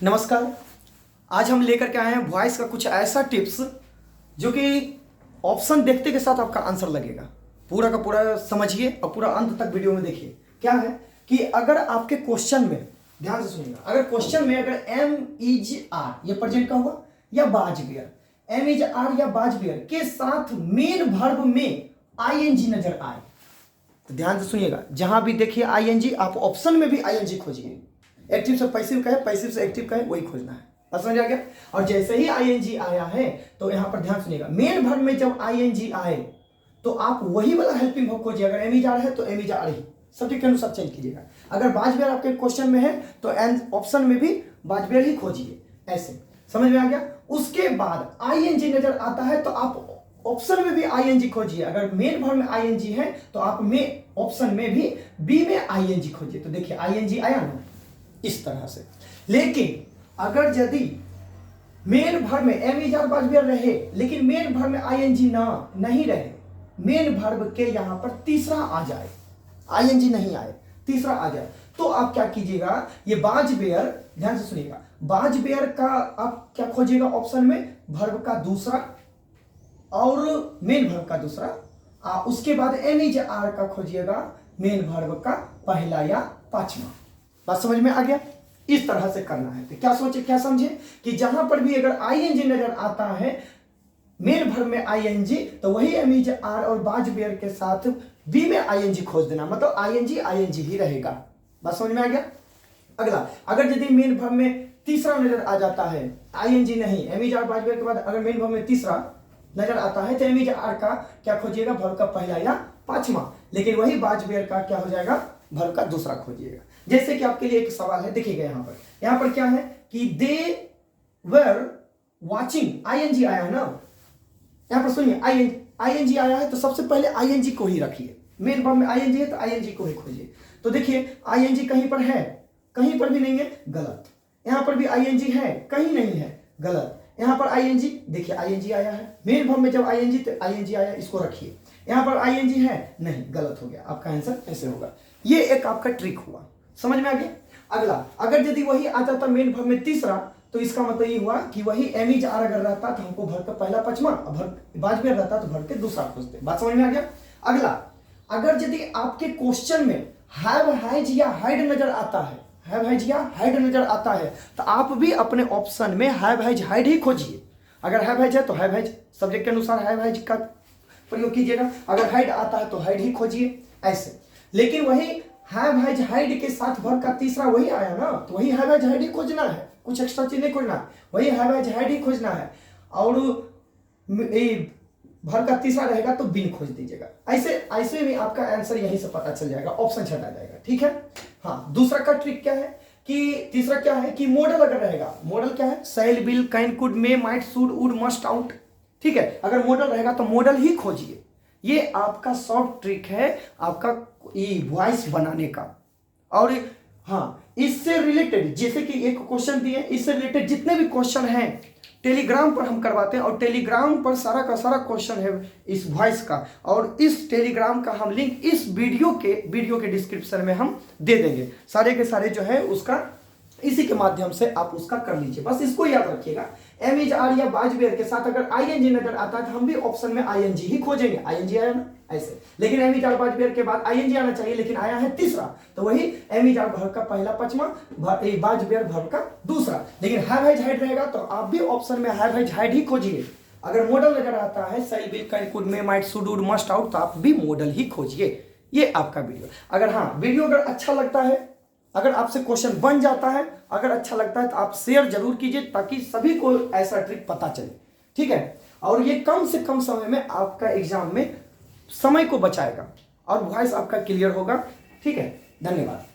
नमस्कार। आज हम लेकर के आए हैं वॉइस का कुछ ऐसा टिप्स जो कि ऑप्शन देखते के साथ आपका आंसर लगेगा। पूरा का पूरा समझिए और पूरा अंत तक वीडियो में देखिए। क्या है कि अगर आपके क्वेश्चन में, ध्यान से सुनिएगा, अगर क्वेश्चन में अगर एम इज आर ये प्रेजेंट का हुआ या बाज बेयर, एम इज आर या बाज बेयर के साथ मेन वर्ब में आईएनजी नजर आए तो ध्यान से सुनिएगा। जहां भी देखिए आईएनजी, आप ऑप्शन में भी आईएनजी खोजिए। एक्टिव से पैसिव का है, पैसिव से एक्टिव का है, वही खोजना है। बस समझ आ गया। और जैसे ही आईएनजी आया है तो यहां पर ध्यान सुनिएगा, मेन वर्ब में जब आईएनजी आए तो आप वही वाला हेल्पिंग वर्ब खोजिए। अगर एम इज आर है तो एम इज आर ही सब्जेक्ट के अनुसार चेंज कीजिएगा। अगर बाजबेयर आपके क्वेश्चन में है तो ऑप्शन में भी बाजबेयर ही खोजिए। ऐसे समझ में आ गया। उसके बाद आईएनजी नजर आता है तो आप ऑप्शन में भी आईएनजी खोजिए। अगर मेन वर्ब में आईएनजी है तो आप में ऑप्शन में भी बी में आईएनजी खोजिए। तो देखिए आईएनजी आया ना इस तरह से। लेकिन अगर यदि मेन वर्ब में एम इज आर बाजबेयर रहे लेकिन मेन वर्ब में आईएनजी ना नहीं रहे, मेन वर्ब के यहां पर तीसरा आ जाए, आईएनजी नहीं आए, तीसरा आ जाए, तो आप क्या कीजिएगा, ये बाजबेयर, ध्यान से सुनिएगा, बाजबेयर का आप क्या खोजिएगा ऑप्शन में, वर्ब का दूसरा और मेन वर्ब का दूसरा, उसके बाद एम इज आर का खोजिएगा मेन वर्ब का पहला या पांचवा। बात समझ में आ गया। इस तरह से करना है। तो क्या सोचे, क्या समझे कि जहां पर भी अगर आईएनजी नजर आता है मेन वर्ब में आईएनजी तो वही एम इज आर और बाजबेयर के साथ बी में आईएनजी खोज देना, मतलब आईएनजी आईएनजी ही रहेगा। बात समझ में आ गया। अगला, अगर यदि मेन वर्ब में तीसरा नजर आ जाता है, आईएनजी नहीं, एम इज आर बाजबेयर के बाद अगर मेन वर्ब में तीसरा नजर आता है तो एम इज आर का क्या खोजिएगा, वर्ब का पहला या पांचवा, लेकिन वही बाजबेयर का क्या हो जाएगा, वर्ब का दूसरा खोजिएगा। जैसे कि आपके लिए एक सवाल है, देखिएगा यहां पर क्या है कि दे वर वाचिंग, आईएनजी आया है ना, यहां पर सुनिए आईएनजी आया है तो सबसे पहले आईएनजी को ही रखिए। मेन वर्ब में आईएनजी है तो आईएनजी को ही खोजिए। तो देखिए आईएनजी कहीं पर है, कहीं पर भी नहीं है, गलत। यहां पर भी आईएनजी है, कहीं नहीं है, गलत। यहां पर आईएनजी, देखिए आईएनजी आया है, मेन वर्ब में जब आईएनजी तो आईएनजी आया, इसको रखिए। यहां पर आईएनजी है नहीं, गलत हो गया, आपका आंसर ऐसे होगा। ये एक आपका ट्रिक हुआ, समझ में आ गया। अगला, अगर यदि वही आ जाता मेन वर्ब में तीसरा तो इसका मतलब ये हुआ कि वही एम इज आर अगर रहता तो हमको वर्ब का पहला पांचवा, बाजबेयर रहता तो वर्ब के दूसरा खोजते। बात समझ में आ गया। अगला, अगर यदि आपके क्वेश्चन में हैव, हैज या हाइड नजर आता है, हैव, हैज या हाइड नजर आता है तो आप भी अपने ऑप्शन में हैव, हैज, हाइड ही खोजिए। अगर हैव, हैज है तो हैव, हैज सब्जेक्ट के अनुसार हैव, हैज का प्रयोग कीजिएगा। अगर हाइड आता है तो हाइड ही खोजिए, ऐसे। लेकिन वही हैव, हैज, हाइड के साथ वर्ब का तीसरा वही आया ना, तो वही हैव, हैज, हाइड ही खोजना है, कुछ एक्स्ट्रा चीज नहीं खोजना है, वही हैव, हैज, हाइड ही खोजना है। और वर्ब का तीसरा रहेगा तो बिन खोज दीजिएगा। ऐसे में आपका आंसर यहीं से पता चल जाएगा, ऑप्शन छटा जाएगा। ठीक है। हाँ, दूसरा का ट्रिक क्या है कि तीसरा क्या है कि मॉडल अगर रहेगा, मॉडल क्या है, shall, will, can, could, may, might, should, would, must, out. ठीक है। अगर मॉडल रहेगा तो मॉडल ही खोजिए। ये आपका शॉर्ट ट्रिक है आपका वॉइस बनाने का। और हाँ, इससे रिलेटेड जैसे कि एक क्वेश्चन दिए, इससे रिलेटेड जितने भी क्वेश्चन हैं टेलीग्राम पर हम करवाते हैं और टेलीग्राम पर सारा का सारा क्वेश्चन है इस वॉइस का। और इस टेलीग्राम का हम लिंक इस वीडियो के डिस्क्रिप्शन में हम दे देंगे। सारे के सारे जो है उसका इसी के माध्यम से आप उसका कर लीजिए। बस इसको याद रखिएगा, एम इज आर या बाजबेयर के साथ अगर आईएनजी नजर आता है तो हम भी ऑप्शन में आईएनजी ही खोजेंगे। आईएनजी आया ना ऐसे, लेकिन एम इज आर बाजबेयर के बाद आईएनजी आना चाहिए, लेकिन आया है तीसरा, तो वही एम इज आर वर्ब का पहला पांचवा, बाजबेयर वर्ब का दूसरा। लेकिन हैव, हैज, हाइड रहेगा तो आप भी ऑप्शन में हैव, हैज, हाइड ही खोजिए। अगर मॉडल नजर आता है shall, will, can, could, may, might, should, would, must, out तो आप भी मॉडल ही खोजिए। ये आपका वीडियो। अगर हाँ, वीडियो अगर अच्छा लगता है, अगर आपसे क्वेश्चन बन जाता है, अगर अच्छा लगता है तो आप शेयर जरूर कीजिए ताकि सभी को ऐसा ट्रिक पता चले। ठीक है। और ये कम से कम समय में आपका एग्जाम में समय को बचाएगा और वॉइस आपका क्लियर होगा। ठीक है। धन्यवाद।